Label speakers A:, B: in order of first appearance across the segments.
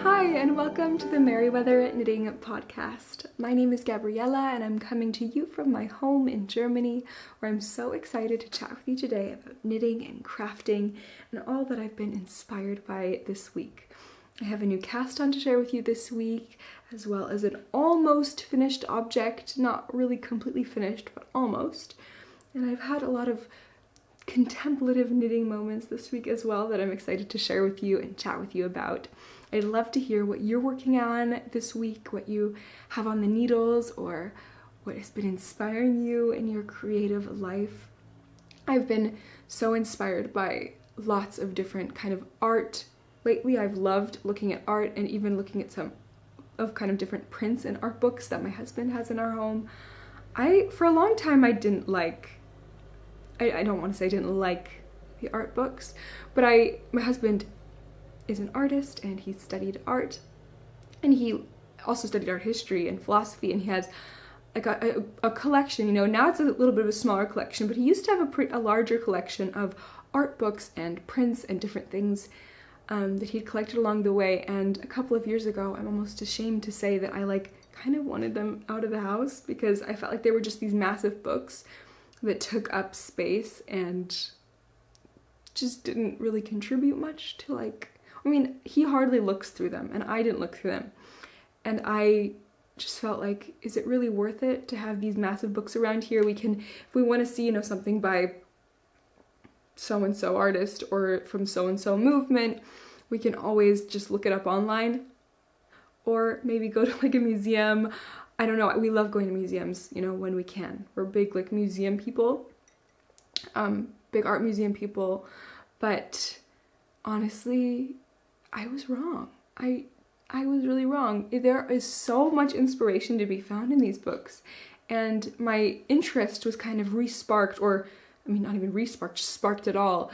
A: Hi, and welcome to the Merryweather Knitting Podcast. My name is Gabriella, and I'm coming to you from my home in Germany, where I'm so excited to chat with you today about knitting and crafting and all that I've been inspired by this week. I have a new cast on to share with you this week, as well as an almost finished object, not really completely finished, but almost. And I've had a lot of contemplative knitting moments this week as well that I'm excited to share with you and chat with you about. I'd love to hear what you're working on this week, what you have on the needles, or what has been inspiring you in your creative life. I've been so inspired by lots of different kind of art. Lately, I've loved looking at art and even looking at some of kind of different prints and art books that my husband has in our home. For a long time, I don't want to say I didn't like the art books, but my husband is an artist and he studied art, and he also studied art history and philosophy, and he has like a collection, now it's a little bit of a smaller collection, but he used to have a larger collection of art books and prints and different things that he'd collected along the way. And a couple of years ago, I'm almost ashamed to say that I kind of wanted them out of the house because I felt like they were just these massive books that took up space and just didn't really contribute much to he hardly looks through them, and I didn't look through them. And I just felt like, is it really worth it to have these massive books around here? If we want to see, something by so-and-so artist or from so-and-so movement, we can always just look it up online, or maybe go to a museum. I don't know, we love going to museums, when we can. We're big museum people, big art museum people, but honestly, I was wrong. I was really wrong. There is so much inspiration to be found in these books, and my interest was kind of re-sparked, or not even re-sparked, just sparked at all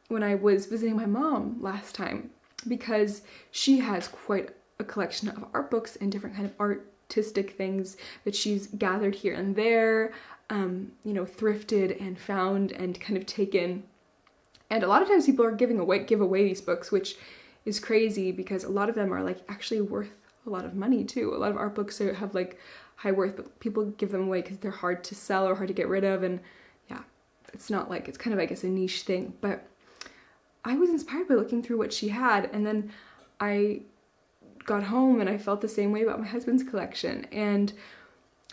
A: when I was visiting my mom last time, because she has quite a collection of art books and different kind of artistic things that she's gathered here and there, thrifted and found and kind of taken. And a lot of times people give away these books, which is crazy because a lot of them are actually worth a lot of money too. A lot of art books have high worth, but people give them away because they're hard to sell or hard to get rid of. And yeah, it's not it's kind of, I guess, a niche thing. But I was inspired by looking through what she had, and then I got home and I felt the same way about my husband's collection. And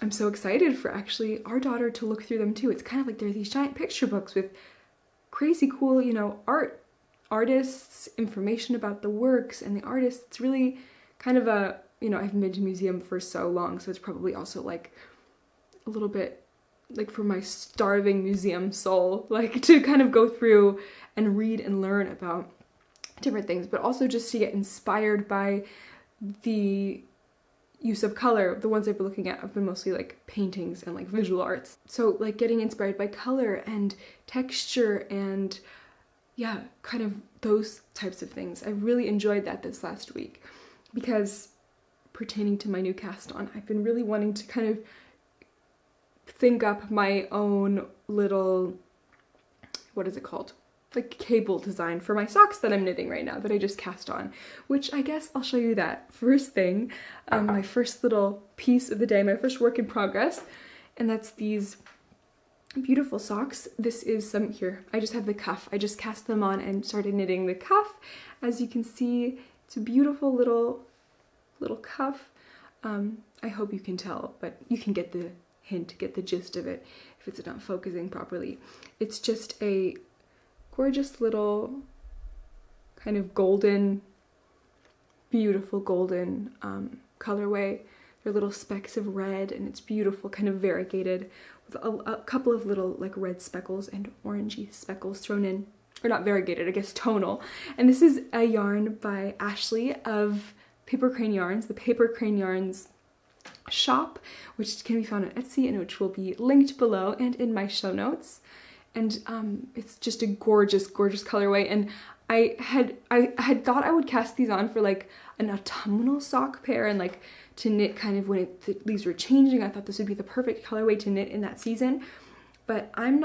A: I'm so excited for actually our daughter to look through them too. It's kind of they're these giant picture books with crazy cool, artists, information about the works and the artists. It's really kind of I haven't been to a museum for so long, so it's probably also a little bit for my starving museum soul, to kind of go through and read and learn about different things, but also just to get inspired by the use of color. The ones I've been looking at have been mostly paintings and visual arts. So getting inspired by color and texture and kind of those types of things. I really enjoyed that this last week because, pertaining to my new cast on, I've been really wanting to kind of think up my own little, what is it called? Cable design for my socks that I'm knitting right now that I just cast on, which I guess I'll show you that first thing, my first little piece of the day, my first work in progress, and that's these beautiful socks. This is some, here, I just have the cuff. I just cast them on and started knitting the cuff. As you can see, it's a beautiful little cuff. I hope you can tell, but you can get the hint, get the gist of it if it's not focusing properly. It's just a gorgeous little kind of golden, beautiful golden colorway. There are little specks of red, and it's beautiful, kind of variegated with a couple of little red speckles and orangey speckles thrown in, or not variegated, I guess tonal. And this is a yarn by Ashley of Paper Crane Yarns, the Paper Crane Yarns shop, which can be found on Etsy and which will be linked below and in my show notes. And it's just a gorgeous, gorgeous colorway. And I had thought I would cast these on for an autumnal sock pair and to knit kind of when the leaves were changing. I thought this would be the perfect colorway to knit in that season. but I'm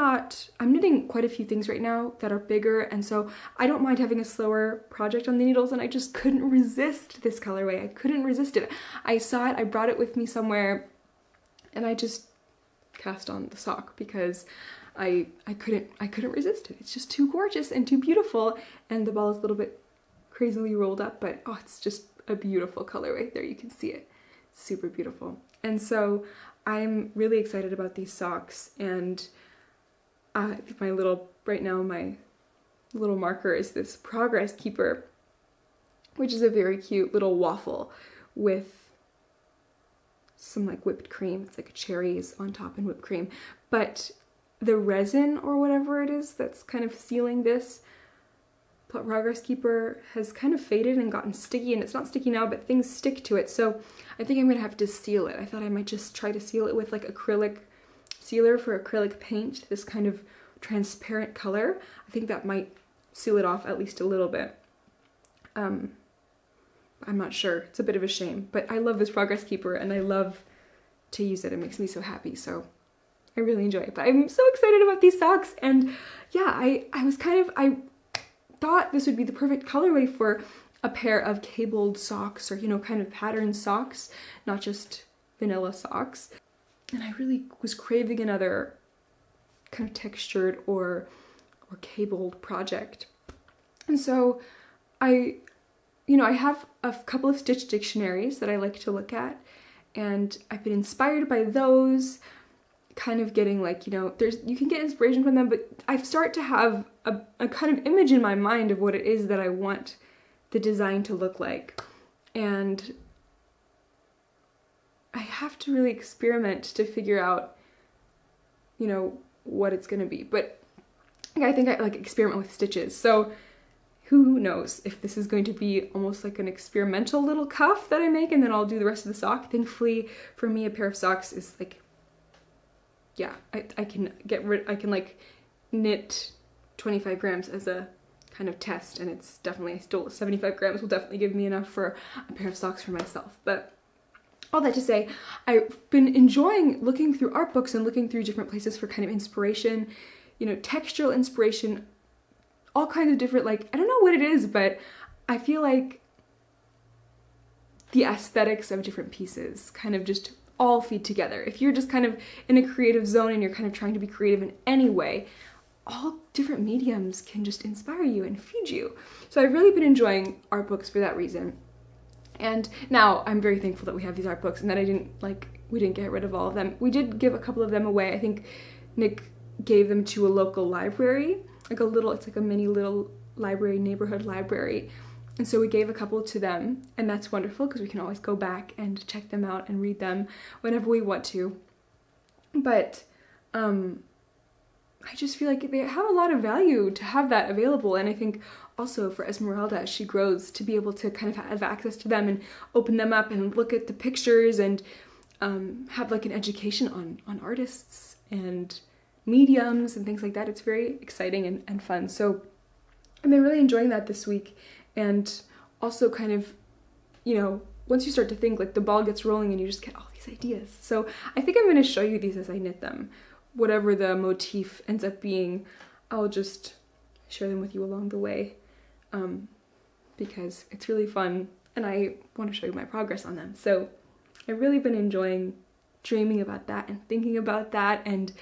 A: knitting quite a few things right now that are bigger, and so I don't mind having a slower project on the needles, and I just couldn't resist this colorway. I couldn't resist it. I saw it, I brought it with me somewhere, and I just cast on the sock because I couldn't resist it. It's just too gorgeous and too beautiful, and the ball is a little bit crazily rolled up, but oh, it's just a beautiful colorway. There you can see it. Super beautiful. And so I'm really excited about these socks, and right now my little marker is this Progress Keeper, which is a very cute little waffle with some like whipped cream. It's like cherries on top and whipped cream, but the resin or whatever it is that's kind of sealing this Progress Keeper has kind of faded and gotten sticky, and it's not sticky now, but things stick to it, so I think I'm gonna have to seal it. I thought I might just try to seal it with like acrylic sealer for acrylic paint, this kind of transparent color. I think that might seal it off at least a little bit. I'm not sure. It's a bit of a shame, but I love this Progress Keeper and I love to use it. It makes me so happy, so I really enjoy it. But I'm so excited about these socks, and yeah, I thought this would be the perfect colorway for a pair of cabled socks, or, you know, kind of patterned socks, not just vanilla socks. And I really was craving another kind of textured or cabled project. And so I have a couple of stitch dictionaries that I like to look at, and I've been inspired by those, kind of getting like, you know, you can get inspiration from them, but I start to have a kind of image in my mind of what it is that I want the design to look like. And I have to really experiment to figure out, you know, what it's gonna be. But I think I like experiment with stitches. So who knows if this is going to be almost like an experimental little cuff that I make, and then I'll do the rest of the sock. Thankfully for me, a pair of socks is like, yeah, I can like knit 25 grams as a kind of test, and it's definitely, 75 grams will definitely give me enough for a pair of socks for myself. But all that to say, I've been enjoying looking through art books and looking through different places for kind of inspiration, you know, textural inspiration, all kinds of different, like, I don't know what it is, but I feel like the aesthetics of different pieces kind of just all feed together. If you're just kind of in a creative zone and you're kind of trying to be creative in any way, all different mediums can just inspire you and feed you. So I've really been enjoying art books for that reason. And now I'm very thankful that we have these art books and that we didn't get rid of all of them. We did give a couple of them away. I think Nick gave them to a local library, it's like a mini little library, neighborhood library. And so we gave a couple to them, and that's wonderful because we can always go back and check them out and read them whenever we want to. But I just feel like they have a lot of value to have that available, and I think also for Esmeralda as she grows to be able to kind of have access to them and open them up and look at the pictures and have like an education on artists and mediums and things like that. It's very exciting and fun. So I've been really enjoying that this week. And also kind of, you know, once you start to think, like the ball gets rolling and you just get all these ideas. So I think I'm going to show you these as I knit them. Whatever the motif ends up being, I'll just share them with you along the way, because it's really fun and I want to show you my progress on them. So I've really been enjoying dreaming about that and thinking about that and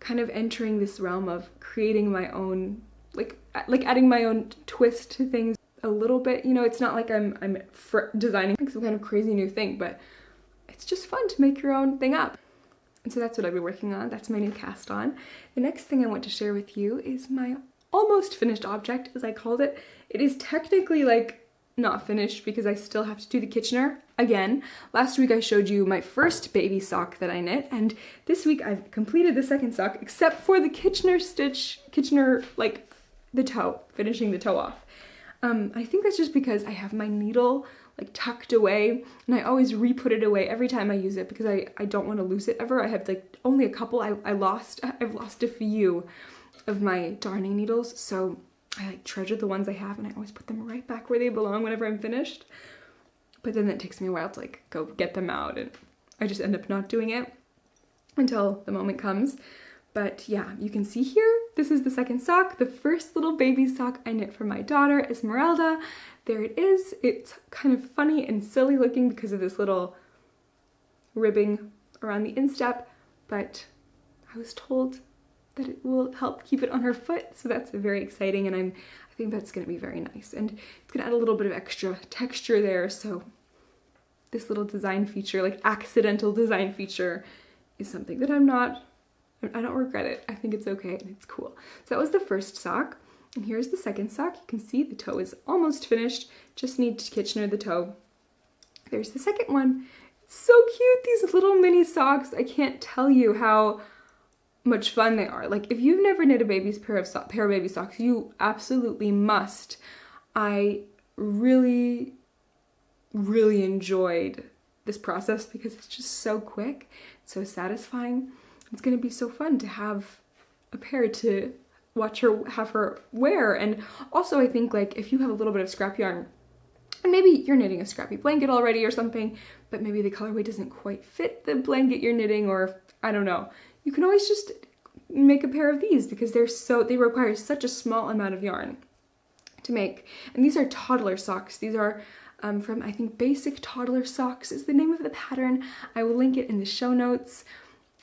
A: kind of entering this realm of creating my own, like adding my own twist to things a little bit. You know, it's not like I'm designing like some kind of crazy new thing, but it's just fun to make your own thing up. And so that's what I've been working on. That's my new cast on. The next thing I want to share with you is my almost finished object, as I called it. It is technically like not finished because I still have to do the Kitchener again. Last week I showed you my first baby sock that I knit, and this week I've completed the second sock except for the Kitchener like the toe, finishing the toe off. I think that's just because I have my needle like tucked away, and I always re-put it away every time I use it because I don't want to lose it ever. I have like only a couple. I've lost a few of my darning needles, so I like treasure the ones I have, and I always put them right back where they belong whenever I'm finished. But then it takes me a while to like go get them out, and I just end up not doing it until the moment comes. But yeah, you can see here, this is the second sock, the first little baby sock I knit for my daughter, Esmeralda. There it is. It's kind of funny and silly looking because of this little ribbing around the instep, but I was told that it will help keep it on her foot, so that's very exciting, and I think that's going to be very nice. And it's going to add a little bit of extra texture there, so this little design feature, like accidental design feature, is something that I don't regret it. I think it's okay and it's cool. So that was the first sock. And here's the second sock. You can see the toe is almost finished. Just need to Kitchener the toe. There's the second one. It's so cute, these little mini socks. I can't tell you how much fun they are. Like, if you've never knit a pair of baby socks, you absolutely must. I really, really enjoyed this process because it's just so quick, so satisfying. It's going to be so fun to have a pair to have her wear. And also, I think, like, if you have a little bit of scrap yarn, and maybe you're knitting a scrappy blanket already or something, but maybe the colorway doesn't quite fit the blanket you're knitting, or I don't know, you can always just make a pair of these because they require such a small amount of yarn to make. And these are Toddler Socks. These are from, I think, Basic Toddler Socks is the name of the pattern. I will link it in the show notes.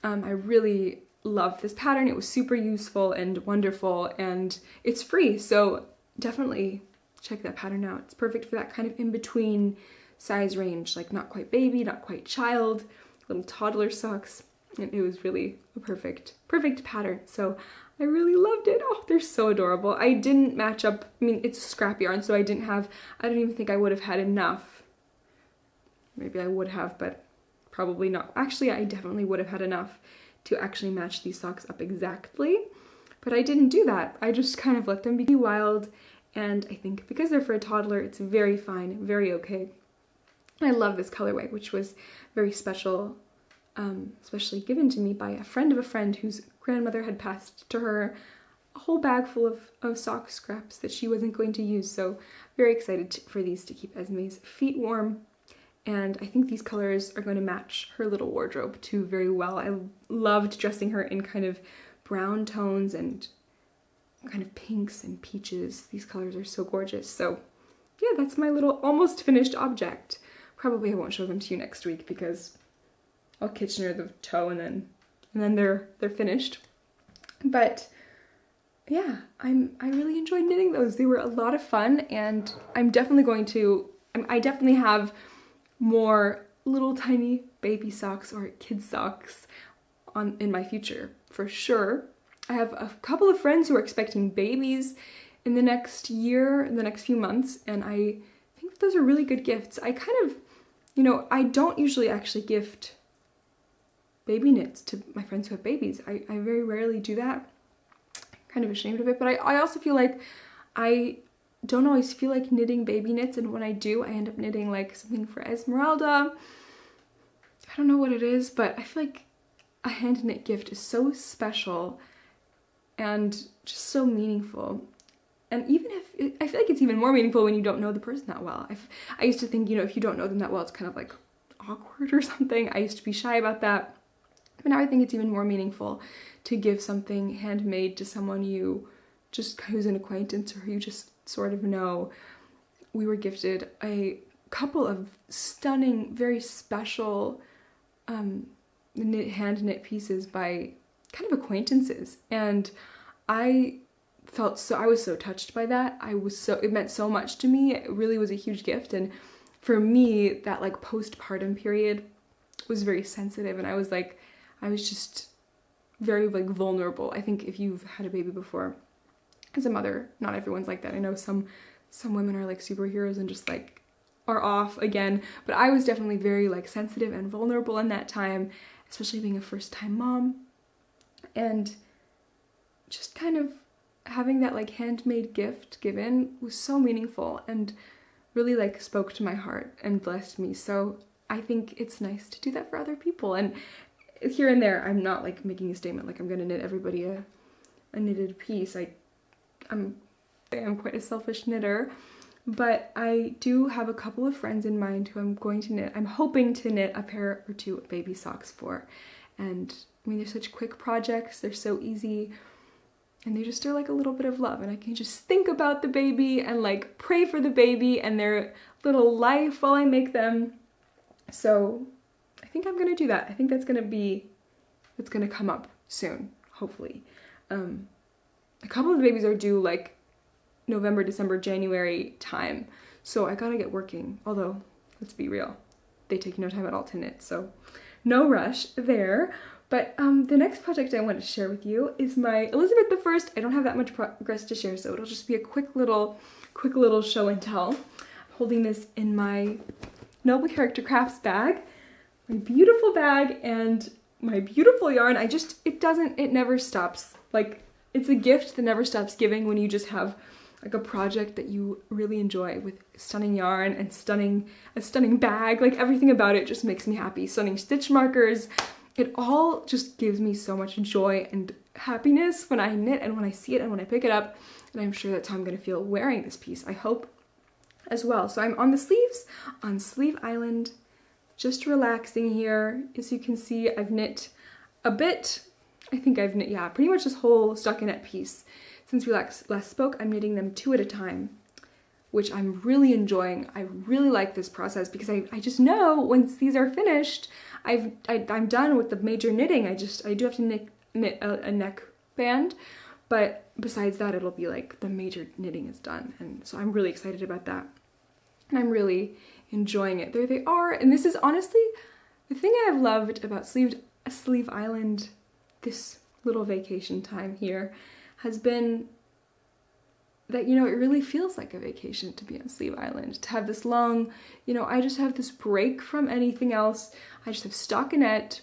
A: I really love this pattern. It was super useful and wonderful, and it's free, so definitely check that pattern out. It's perfect for that kind of in-between size range, like not quite baby, not quite child, little toddler socks. And it was really a perfect pattern. So I really loved it. Oh, they're so adorable. I didn't match up, I mean, it's a scrap yarn, so I don't even think I would have had enough. Maybe I would have, but probably not. Actually, I definitely would have had enough to actually match these socks up exactly, but I didn't do that. I just kind of let them be wild, and I think because they're for a toddler, it's very fine, very okay. I love this colorway, which was very special, especially given to me by a friend of a friend whose grandmother had passed to her a whole bag full of sock scraps that she wasn't going to use, so very excited for these to keep Esme's feet warm. And I think these colors are going to match her little wardrobe too very well. I loved dressing her in kind of brown tones and kind of pinks and peaches. These colors are so gorgeous. So yeah, that's my little almost finished object. Probably I won't show them to you next week because I'll Kitchener the toe and then they're finished. But yeah, I really enjoyed knitting those. They were a lot of fun, and I definitely have more little tiny baby socks or kid socks in my future for sure. I have a couple of friends who are expecting babies in the next year, in the next few months, and I think those are really good gifts. I kind of, I don't usually actually gift baby knits to my friends who have babies. I very rarely do that. I'm kind of ashamed of it, but I also feel like I don't always feel like knitting baby knits, and when I do, I end up knitting like something for Esmeralda. I don't know what it is, but I feel like a hand knit gift is so special and just so meaningful. And even if, I feel like it's even more meaningful when you don't know the person that well. I used to think, if you don't know them that well, it's kind of like awkward or something. I used to be shy about that. But now I think it's even more meaningful to give something handmade to someone who's an acquaintance or who you just sort of know. We were gifted a couple of stunning, very special hand knit pieces by kind of acquaintances, and I was so touched by that. It meant so much to me. It really was a huge gift, and for me, that like postpartum period was very sensitive, and I was just very like vulnerable. I think if you've had a baby before as a mother, not everyone's like that. I know some women are like superheroes and just like are off again, but I was definitely very like sensitive and vulnerable in that time, especially being a first-time mom, and just kind of having that like handmade gift given was so meaningful and really like spoke to my heart and blessed me. So I think it's nice to do that for other people, and here and there I'm not like making a statement like I'm gonna knit everybody a knitted piece. I'm quite a selfish knitter, but I do have a couple of friends in mind who I'm hoping to knit a pair or two of baby socks for, And I mean, they're such quick projects, they're so easy, and they just are like a little bit of love, and I can just think about the baby and like pray for the baby and their little life while I make them. So I think I'm gonna do that. I think that's gonna come up soon, hopefully. A couple of the babies are due like November, December, January time, so I gotta get working. Although, let's be real, they take no time at all to knit, so no rush there. But the next project I want to share with you is my Elizabeth I. I don't have that much progress to share, so it'll just be a quick little show and tell. I'm holding this in my Noble Character Crafts bag, my beautiful bag, and my beautiful yarn. It never stops. Like, it's a gift that never stops giving when you just have like a project that you really enjoy with stunning yarn and a stunning bag. Like, everything about it just makes me happy. Stunning stitch markers. It all just gives me so much joy and happiness when I knit and when I see it and when I pick it up. And I'm sure that's how I'm going to feel wearing this piece, I hope, as well. So I'm on the sleeves, on Sleeve Island, just relaxing here. As you can see, I've knit a bit. I think I've knit, yeah, pretty much this whole stockinette piece. Since we last spoke, I'm knitting them 2 at a time, which I'm really enjoying. I really like this process because I just know once these are finished, I'm done with the major knitting. I do have to knit a neck band, but besides that, it'll be like the major knitting is done. And so I'm really excited about that. And I'm really enjoying it. There they are. And this is honestly the thing I've loved about Sleeve Island, this little vacation time here, has been that, you know, it really feels like a vacation to be on Sleeve Island, to have this long, you know, I just have this break from anything else. I just have stockinette.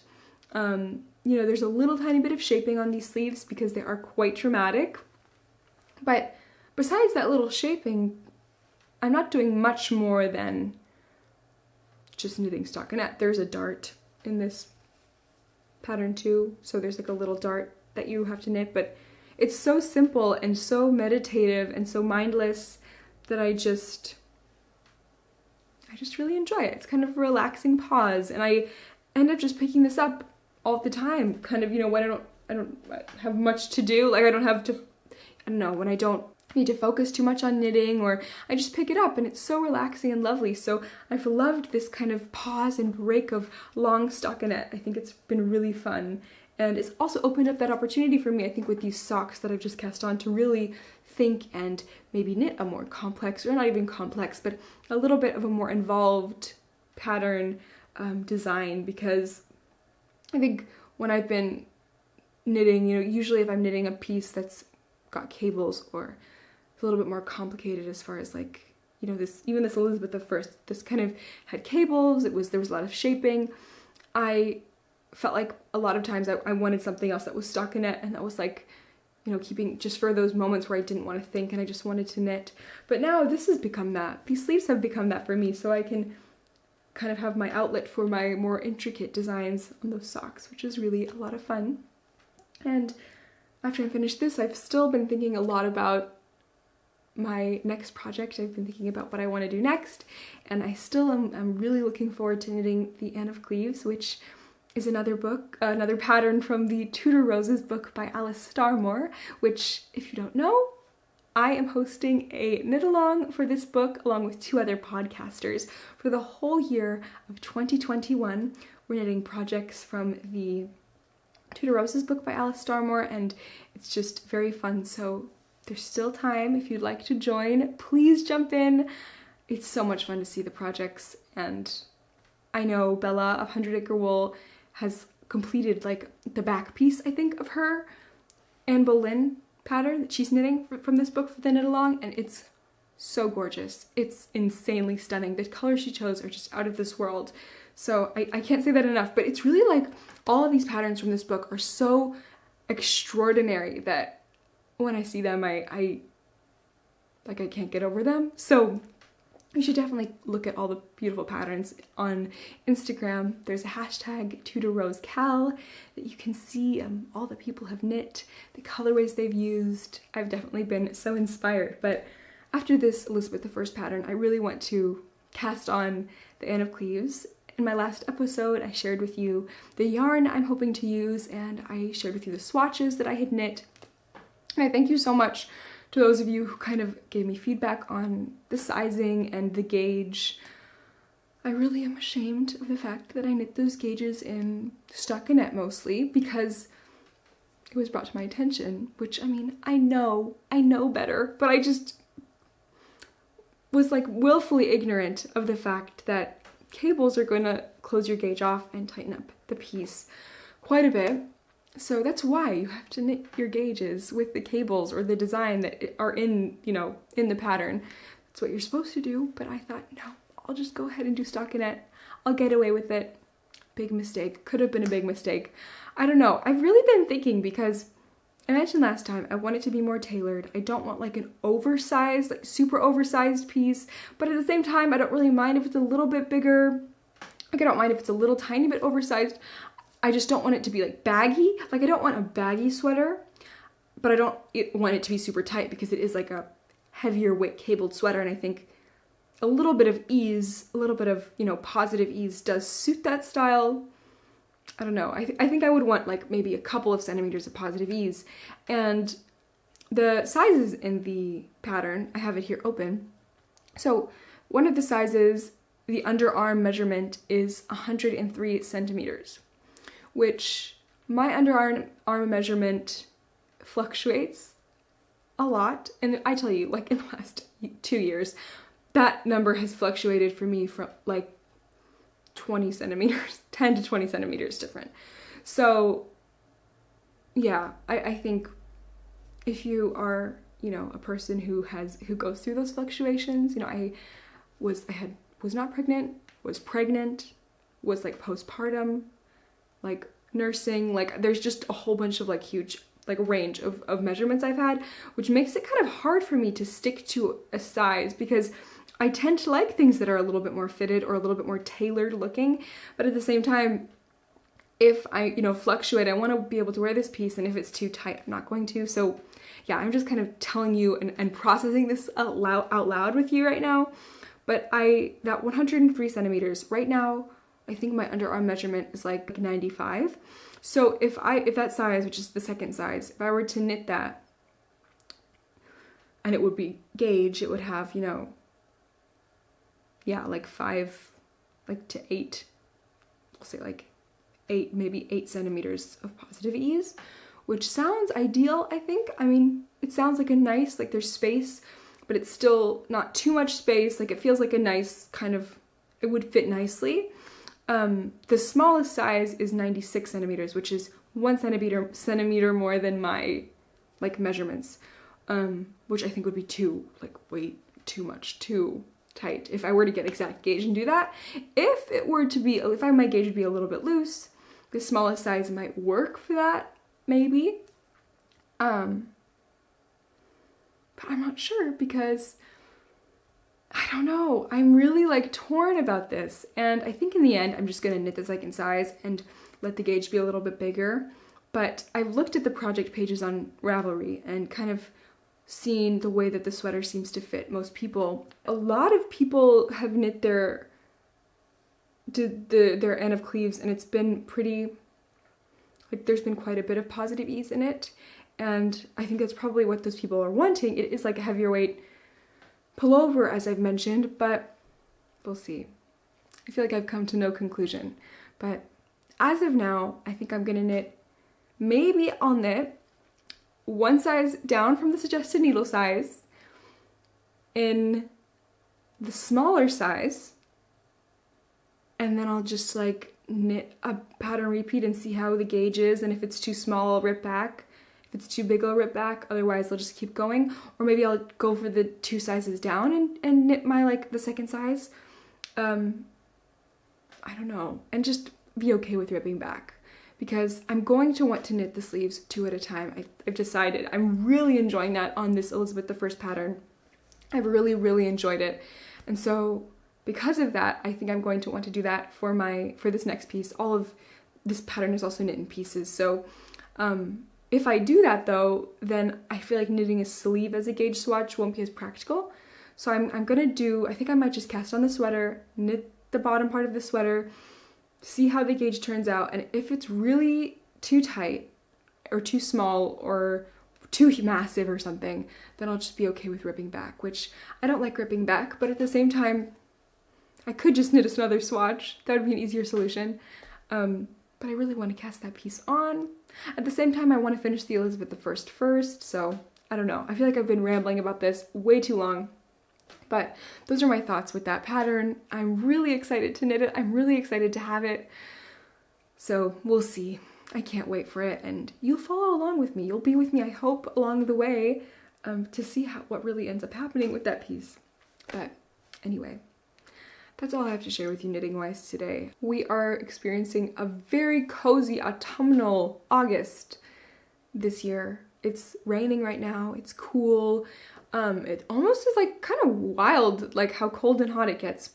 A: You know, there's a little tiny bit of shaping on these sleeves because they are quite dramatic. But besides that little shaping, I'm not doing much more than just knitting stockinette. There's a dart in this pattern too, so there's like a little dart that you have to knit, but it's so simple and so meditative and so mindless that I just really enjoy it. It's kind of a relaxing pause, and I end up just picking this up all the time, kind of, you know, when I don't have much to do, like when I don't need to focus too much on knitting, or I just pick it up and it's so relaxing and lovely. So I've loved this kind of pause and break of long stockinette. I think it's been really fun. And it's also opened up that opportunity for me, I think, with these socks that I've just cast on, to really think and maybe knit a more complex, or not even complex, but a little bit of a more involved pattern design, because I think when I've been knitting, you know, usually if I'm knitting a piece that's got cables or it's a little bit more complicated as far as like, you know, this Elizabeth I, this kind of had cables, there was a lot of shaping. I felt like a lot of times I wanted something else that was stockinette, and that was like, you know, keeping just for those moments where I didn't want to think and I just wanted to knit. But now this has become that. These sleeves have become that for me, so I can kind of have my outlet for my more intricate designs on those socks, which is really a lot of fun. And after I finished this, I've still been thinking a lot about my next project. I've been thinking about what I want to do next, and I still am really looking forward to knitting the Anne of Cleves, which is another pattern from the Tudor Roses book by Alice Starmore, which, if you don't know, I am hosting a knit-along for this book along with 2 other podcasters for the whole year of 2021. We're knitting projects from the Tudor Roses book by Alice Starmore, and it's just very fun. So there's still time. If you'd like to join, please jump in. It's so much fun to see the projects, and I know Bella of 100 Acre Wool has completed like the back piece, I think, of her Anne Boleyn pattern that she's knitting from this book for the knit-along, and it's so gorgeous. It's insanely stunning. The colors she chose are just out of this world. So I can't say that enough, but it's really like all of these patterns from this book are so extraordinary that when I see them, I can't get over them. So you should definitely look at all the beautiful patterns on Instagram. There's a hashtag Tudor Roses KAL that you can see all the people have knit, the colorways they've used. I've definitely been so inspired. But after this Elizabeth I pattern, I really want to cast on the Anne of Cleves, in my last episode, I shared with you the yarn I'm hoping to use, and I shared with you the swatches that I had knit. And I thank you so much to those of you who kind of gave me feedback on the sizing and the gauge. I really am ashamed of the fact that I knit those gauges in stockinette mostly, because it was brought to my attention, which, I mean, I know better, but I just was like willfully ignorant of the fact that cables are going to close your gauge off and tighten up the piece quite a bit. So that's why you have to knit your gauges with the cables or the design that are in, you know, in the pattern. That's what you're supposed to do, but I thought, no, I'll just go ahead and do stockinette. I'll get away with it. Big mistake. Could have been a big mistake. I don't know. I've really been thinking, because I mentioned last time I want it to be more tailored. I don't want like an oversized, like super oversized piece, but at the same time I don't really mind if it's a little bit bigger. Like I don't mind if it's a little tiny bit oversized. I just don't want it to be like baggy. Like I don't want a baggy sweater, but I don't want it to be super tight, because it is like a heavier weight cabled sweater, and I think a little bit of ease, a little bit of, you know, positive ease does suit that style. I don't know. I think I would want like maybe a couple of centimeters of positive ease. And the sizes in the pattern, I have it here open. So one of the sizes, the underarm measurement is 103 centimeters, which my underarm measurement fluctuates a lot. And I tell you, like in the last 2 years, that number has fluctuated for me from like 20 centimeters, 10 to 20 centimeters different. So yeah, I think if you are, you know, a person who goes through those fluctuations, you know, I was not pregnant, was pregnant, was like postpartum, like nursing, like there's just a whole bunch of like huge like range of measurements I've had, which makes it kind of hard for me to stick to a size, because I tend to like things that are a little bit more fitted or a little bit more tailored looking, but at the same time, if I, you know, fluctuate, I want to be able to wear this piece, and if it's too tight, I'm not going to. So yeah, I'm just kind of telling you and processing this out loud with you right now. But that 103 centimeters, right now, I think my underarm measurement is like 95. So if that size, which is the second size, if I were to knit that, and it would be gauge, it would have, you know, yeah, like 5, like to 8, I'll say like 8, maybe 8 centimeters of positive ease, which sounds ideal, I think. I mean, it sounds like a nice, like there's space, but it's still not too much space. Like it feels like a nice kind of, it would fit nicely. The smallest size is 96 centimeters, which is 1 centimeter more than my like measurements, which I think would be way too much, too tight if I were to get exact gauge and do that. If my gauge would be a little bit loose, the smallest size might work for that, maybe. But I'm not sure, because I don't know. I'm really like torn about this, and I think in the end I'm just gonna knit the second size and let the gauge be a little bit bigger. But I've looked at the project pages on Ravelry and kind of seen the way that the sweater seems to fit most people. A lot of people have knit their end of cleaves, and it's been pretty, like there's been quite a bit of positive ease in it, and I think that's probably what those people are wanting. It is like a heavier weight pullover, as I've mentioned, but we'll see. I feel like I've come to no conclusion, but as of now, I think I'm gonna knit, maybe I'll knit one size down from the suggested needle size in the smaller size, and then I'll just like knit a pattern repeat and see how the gauge is, and if it's too small I'll rip back, if it's too big I'll rip back, otherwise I'll just keep going. Or maybe I'll go for the 2 sizes down and knit my like the second size. I don't know, and just be okay with ripping back, because I'm going to want to knit the sleeves 2 at a time. I've decided. I'm really enjoying that on this Elizabeth I pattern. I've really, really enjoyed it. And so because of that, I think I'm going to want to do that for this next piece. All of this pattern is also knit in pieces. So if I do that though, then I feel like knitting a sleeve as a gauge swatch won't be as practical. So I'm gonna do, I think I might just cast on the sweater, knit the bottom part of the sweater, see how the gauge turns out, and if it's really too tight or too small or too massive or something, then I'll just be okay with ripping back, which I don't like ripping back, but at the same time, I could just knit another swatch. That would be an easier solution. But I really want to cast that piece on. At the same time, I want to finish the Elizabeth I first, so I don't know. I feel like I've been rambling about this way too long, but those are my thoughts with that pattern. I'm really excited to knit it. I'm really excited to have it. So we'll see. I can't wait for it, and you'll follow along with me. You'll be with me, I hope, along the way to see what really ends up happening with that piece. But anyway, that's all I have to share with you knitting-wise today. We are experiencing a very cozy autumnal August this year. It's raining right now. It's cool. It almost is like kind of wild, like how cold and hot it gets.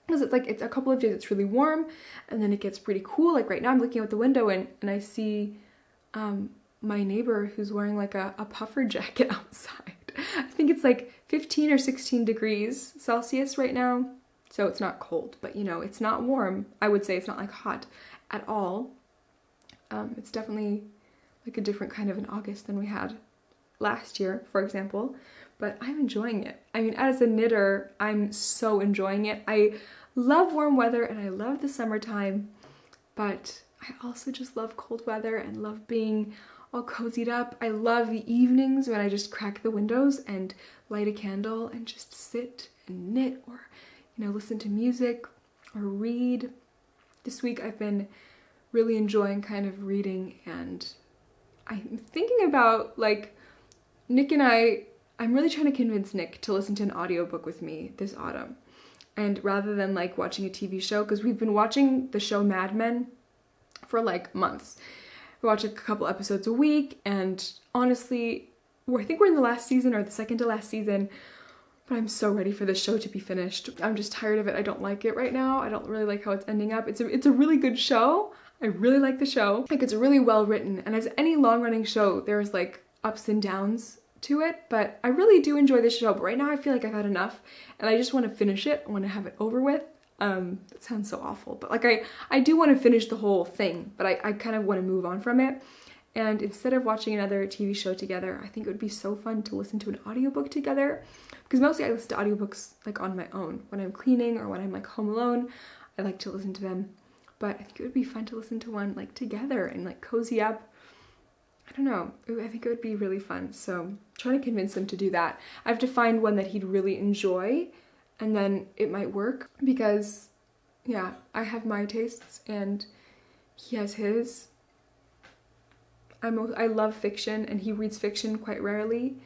A: Because it's a couple of days it's really warm, and then it gets pretty cool. Like right now I'm looking out the window and I see my neighbor who's wearing like a puffer jacket outside. I think it's like 15 or 16 degrees Celsius right now. So it's not cold, but you know, it's not warm. I would say it's not like hot at all. It's definitely like a different kind of an August than we had last year, for example, but I'm enjoying it. I mean, as a knitter, I'm so enjoying it. I love warm weather and I love the summertime, but I also just love cold weather and love being all cozied up. I love the evenings when I just crack the windows and light a candle and just sit and knit, or you know, listen to music or read. This week I've been really enjoying kind of reading, and I'm thinking about like Nick and I'm really trying to convince Nick to listen to an audiobook with me this autumn. And rather than like watching a TV show, because we've been watching the show Mad Men for like months. We watch a couple episodes a week, and honestly, I think we're in the last season or the second to last season, but I'm so ready for this show to be finished. I'm just tired of it. I don't like it right now. I don't really like how it's ending up. It's a really good show. I really like the show. Like, it's really well written, and as any long-running show, there's like ups and downs to it, but I really do enjoy this show. But right now I feel like I've had enough and I just want to finish it. I want to have it over with. It sounds so awful, but like I do want to finish the whole thing, but I kind of want to move on from it. And instead of watching another TV show together, I think it would be so fun to listen to an audiobook together, because mostly I listen to audiobooks like on my own. When I'm cleaning or when I'm like home alone, I like to listen to them. But I think it would be fun to listen to one like together and like cozy up. I don't know, I think it would be really fun. So I'm trying to convince him to do that. I have to find one that he'd really enjoy, and then it might work, because yeah, I have my tastes and he has his. I love fiction, and he reads fiction quite rarely,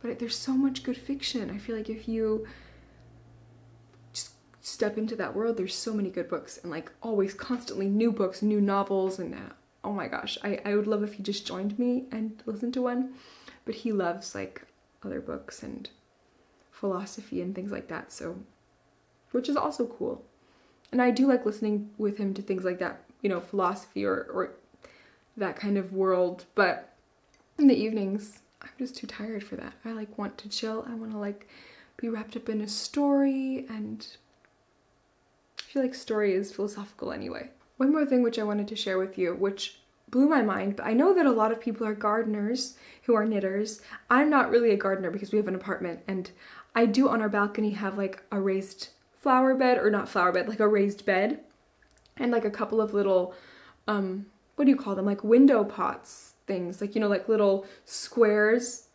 A: but there's so much good fiction. I feel like if you just step into that world, there's so many good books, and like always constantly new books, new novels, and oh my gosh, I would love if he just joined me and listened to one. But he loves like other books and philosophy and things like that, so, which is also cool. And I do like listening with him to things like that, you know, philosophy or that kind of world, but in the evenings, I'm just too tired for that. I like want to chill. I want to like be wrapped up in a story, and I feel like story is philosophical anyway. One more thing which I wanted to share with you, which blew my mind, but I know that a lot of people are gardeners who are knitters. I'm not really a gardener because we have an apartment, and I do on our balcony have like a raised flower bed, or not flower bed, like a raised bed, and like a couple of little, what do you call them? Like window pots things, like, you know, like little squares,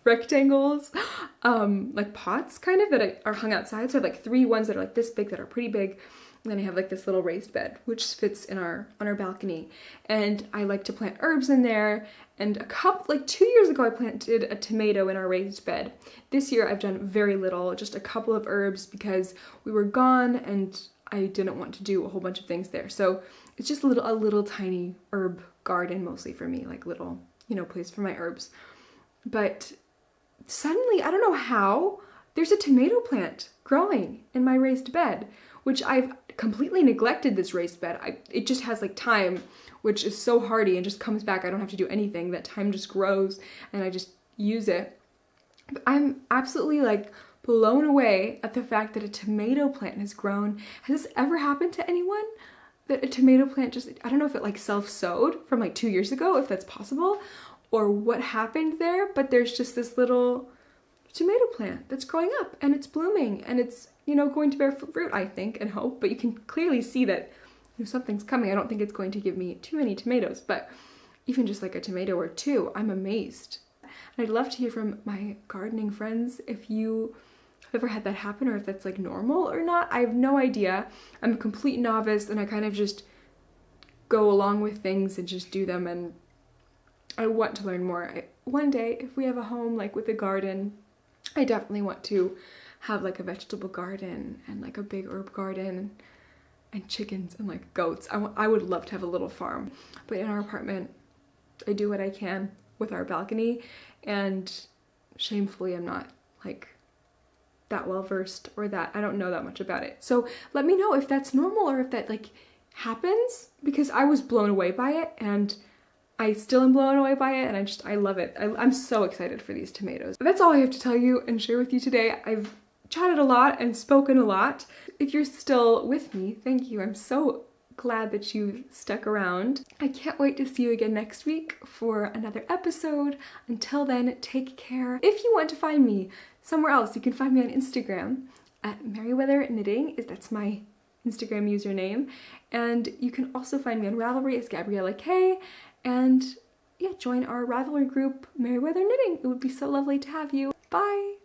A: rectangles, like pots kind of that are hung outside. So I have like 3 ones that are like this big, that are pretty big. And then I have like this little raised bed, which fits in on our balcony. And I like to plant herbs in there. And like 2 years ago, I planted a tomato in our raised bed. This year I've done very little, just a couple of herbs, because we were gone and I didn't want to do a whole bunch of things there. So it's just a little tiny herb garden, mostly for me, like little, you know, place for my herbs. But suddenly, I don't know how, there's a tomato plant growing in my raised bed, which I've completely neglected. This raised bed. It just has like thyme, which is so hardy and just comes back. I don't have to do anything. That thyme just grows and I just use it. But I'm absolutely like blown away at the fact that a tomato plant has grown. Has this ever happened to anyone? That a tomato plant just, I don't know if it like self-sowed from like 2 years ago, if that's possible, or what happened there, but there's just this little tomato plant that's growing up and it's blooming and it's, you know, going to bear fruit, I think and hope, but you can clearly see that, you know, something's coming. I don't think it's going to give me too many tomatoes, but even just like a tomato or two, I'm amazed. And I'd love to hear from my gardening friends if you have ever had that happen or if that's like normal or not. I have no idea. I'm a complete novice and I kind of just go along with things and just do them, and I want to learn more. One day, if we have a home like with a garden, I definitely want to have like a vegetable garden and like a big herb garden and chickens and like goats. I would love to have a little farm, but in our apartment, I do what I can with our balcony, and shamefully I'm not like that well versed, or that I don't know that much about it. So let me know if that's normal or if that like happens, because I was blown away by it and I still am blown away by it, and I love it. I'm so excited for these tomatoes. That's all I have to tell you and share with you today. I've chatted a lot and spoken a lot. If you're still with me, thank you. I'm so glad that you stuck around. I can't wait to see you again next week for another episode. Until then, take care. If you want to find me somewhere else, you can find me on Instagram at Merryweather Knitting. That's my Instagram username. And you can also find me on Ravelry as gabriellak. And yeah, join our Ravelry group, Merryweather Knitting. It would be so lovely to have you. Bye!